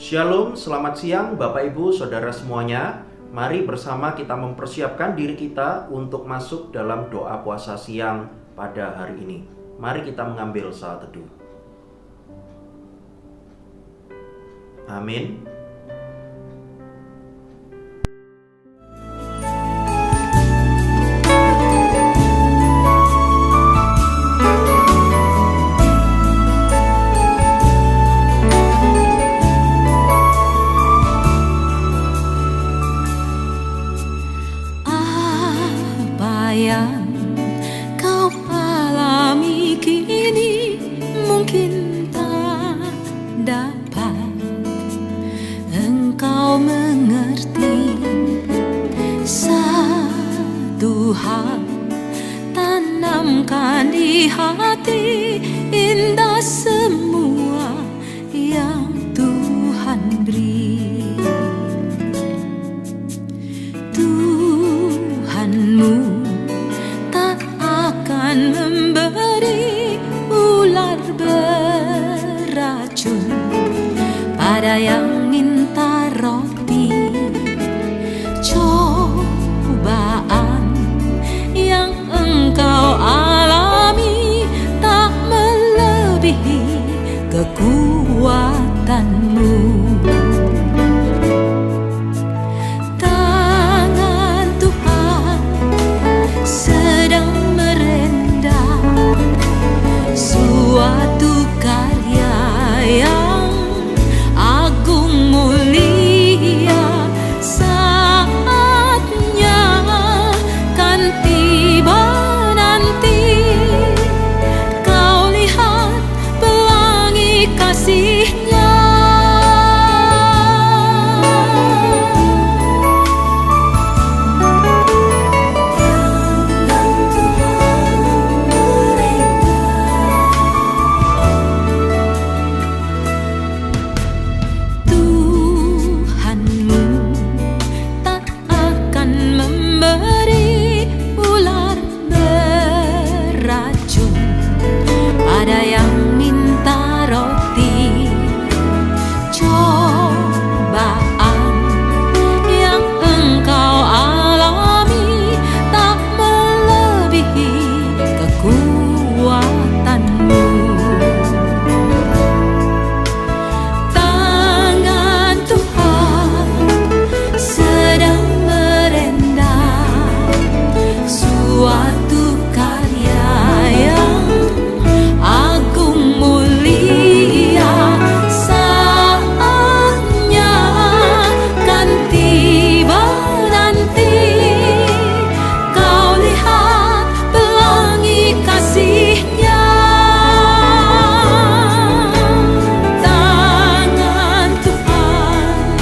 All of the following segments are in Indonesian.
Shalom, selamat siang Bapak Ibu Saudara semuanya. Mari bersama kita mempersiapkan diri kita untuk masuk dalam doa puasa siang pada hari ini. Mari kita mengambil saat teduh. Amin. Yang kau alami kini mungkin tak dapat engkau mengerti. Satu hal tanamkan di hati, indah semua yang Tuhan beri. Tuhanmu memberi ular beracun pada yang minta roti. Cobaan yang engkau alami tak melebihi kekuatanmu. Tangan Tuhan sedang suatu karya yang agung mulia, saatnya kan tiba nanti. Kau lihat pelangi kasih-Nya. Ada yang minta roti. Cobaan yang engkau alami tak melebihi kekuatanmu. Tangan Tuhan sedang merendam suatu karya yang agung mulia, saatnya kan tiba nanti. Kau lihat pelangi kasih-Nya. Tangan Tuhan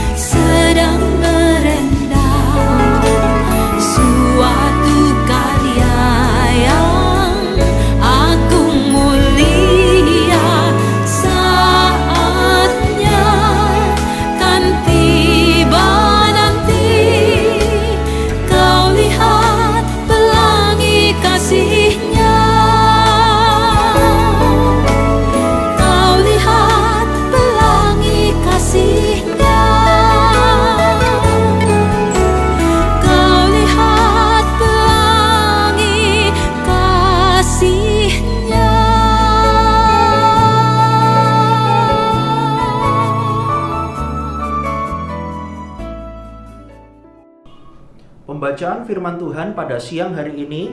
sedang merendam suatu karya yang agung mulia, saatnya kan tiba nanti. Kau lihat pelangi kasih-Nya. Kau lihat pelangi kasih-Nya. Kau lihat pelangi kasih-Nya. Pembacaan firman Tuhan pada siang hari ini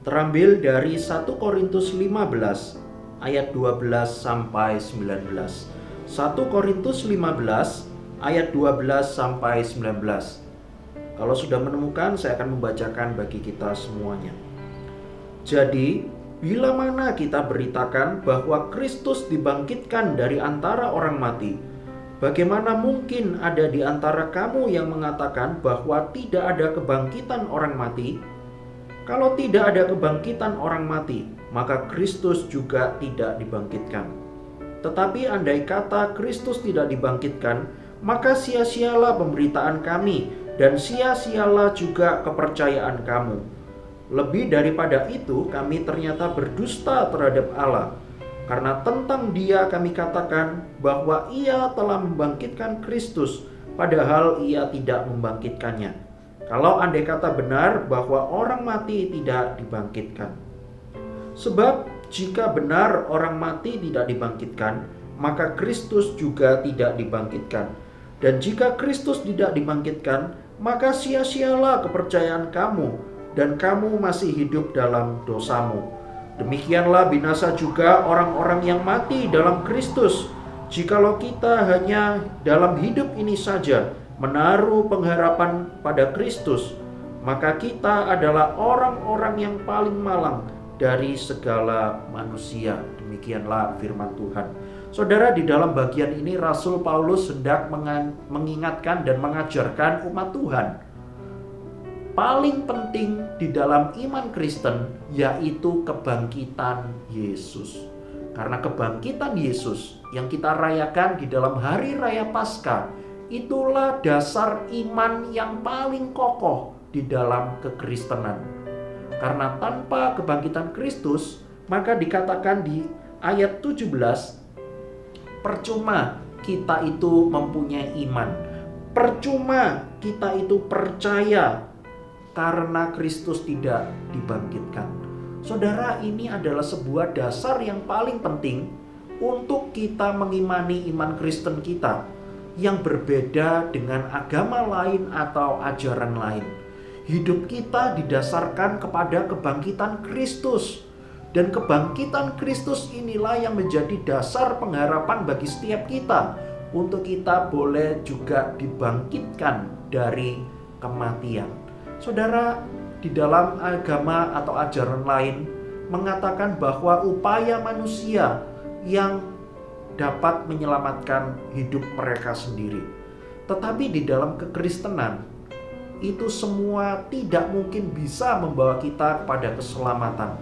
terambil dari 1 Korintus 15 ayat 12 sampai 19. 1 Korintus 15 ayat 12 sampai 19. Kalau sudah menemukan, saya akan membacakan bagi kita semuanya. Jadi, bila mana kita beritakan bahwa Kristus dibangkitkan dari antara orang mati, bagaimana mungkin ada di antara kamu yang mengatakan bahwa tidak ada kebangkitan orang mati? Kalau tidak ada kebangkitan orang mati, maka Kristus juga tidak dibangkitkan. Tetapi andai kata Kristus tidak dibangkitkan, maka sia-sialah pemberitaan kami dan sia-sialah juga kepercayaan kamu. Lebih daripada itu, kami ternyata berdusta terhadap Allah. Karena tentang Dia kami katakan bahwa Ia telah membangkitkan Kristus, padahal Ia tidak membangkitkannya. Kalau andai kata benar bahwa orang mati tidak dibangkitkan. Sebab jika benar orang mati tidak dibangkitkan, maka Kristus juga tidak dibangkitkan. Dan jika Kristus tidak dibangkitkan, maka sia-sialah kepercayaan kamu, dan kamu masih hidup dalam dosamu. Demikianlah binasa juga orang-orang yang mati dalam Kristus. Jikalau kita hanya dalam hidup ini saja menaruh pengharapan pada Kristus, maka kita adalah orang-orang yang paling malang dari segala manusia. Demikianlah firman Tuhan. Saudara, di dalam bagian ini Rasul Paulus hendak mengingatkan dan mengajarkan umat Tuhan. Paling penting di dalam iman Kristen yaitu kebangkitan Yesus. Karena kebangkitan Yesus yang kita rayakan di dalam hari raya Paskah, itulah dasar iman yang paling kokoh di dalam kekristenan. Karena tanpa kebangkitan Kristus, maka dikatakan di ayat 17, percuma kita itu mempunyai iman, percuma kita itu percaya karena Kristus tidak dibangkitkan. Saudara, ini adalah sebuah dasar yang paling penting untuk kita mengimani iman Kristen kita yang berbeda dengan agama lain atau ajaran lain. Hidup kita didasarkan kepada kebangkitan Kristus. Dan kebangkitan Kristus inilah yang menjadi dasar pengharapan bagi setiap kita, untuk kita boleh juga dibangkitkan dari kematian. Saudara, di dalam agama atau ajaran lain mengatakan bahwa upaya manusia yang dapat menyelamatkan hidup mereka sendiri. Tetapi di dalam kekristenan, itu semua tidak mungkin bisa membawa kita kepada keselamatan.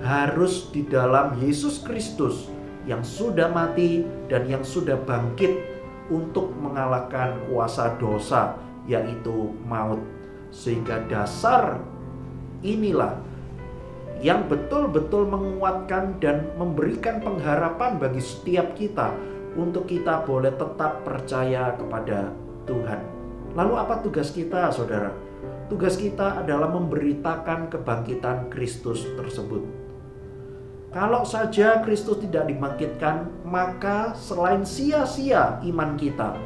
Harus di dalam Yesus Kristus yang sudah mati dan yang sudah bangkit untuk mengalahkan kuasa dosa, yaitu maut. Sehingga dasar inilah yang betul-betul menguatkan dan memberikan pengharapan bagi setiap kita untuk kita boleh tetap percaya kepada Tuhan. Lalu apa tugas kita, saudara? Tugas kita adalah memberitakan kebangkitan Kristus tersebut. Kalau saja Kristus tidak dibangkitkan, maka selain sia-sia iman kita,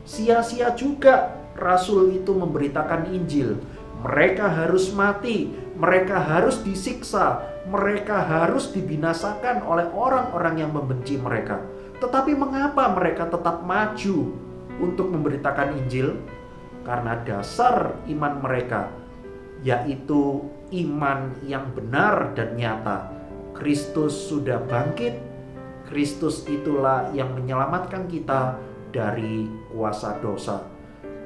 sia-sia juga Rasul itu memberitakan Injil. Mereka harus mati, mereka harus disiksa, mereka harus dibinasakan oleh orang-orang yang membenci mereka. Tetapi mengapa mereka tetap maju untuk memberitakan Injil? Karena dasar iman mereka yaitu iman yang benar dan nyata. Kristus sudah bangkit. Kristus itulah yang menyelamatkan kita dari kuasa dosa.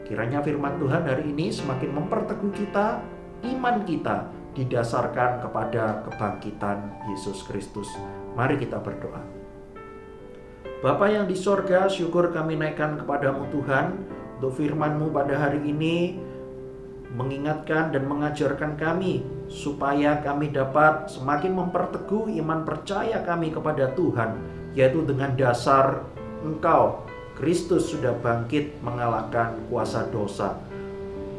Kiranya firman Tuhan hari ini semakin memperteguh kita, iman kita didasarkan kepada kebangkitan Yesus Kristus. Mari kita berdoa. Bapa yang di sorga, syukur kami naikkan kepadamu Tuhan, untuk firman-Mu pada hari ini mengingatkan dan mengajarkan kami supaya kami dapat semakin memperteguh iman percaya kami kepada Tuhan, yaitu dengan dasar Engkau, Kristus sudah bangkit mengalahkan kuasa dosa.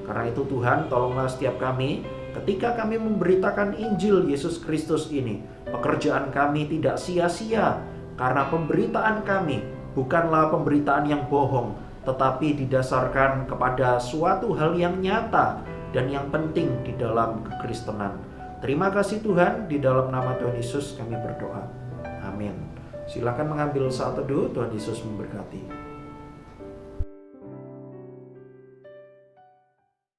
Karena itu Tuhan, tolonglah setiap kami ketika kami memberitakan Injil Yesus Kristus ini, pekerjaan kami tidak sia-sia, karena pemberitaan kami bukanlah pemberitaan yang bohong, tetapi didasarkan kepada suatu hal yang nyata dan yang penting di dalam kekristenan. Terima kasih Tuhan, di dalam nama Tuhan Yesus kami berdoa. Amin. Silakan mengambil saat teduh, Tuhan Yesus memberkati.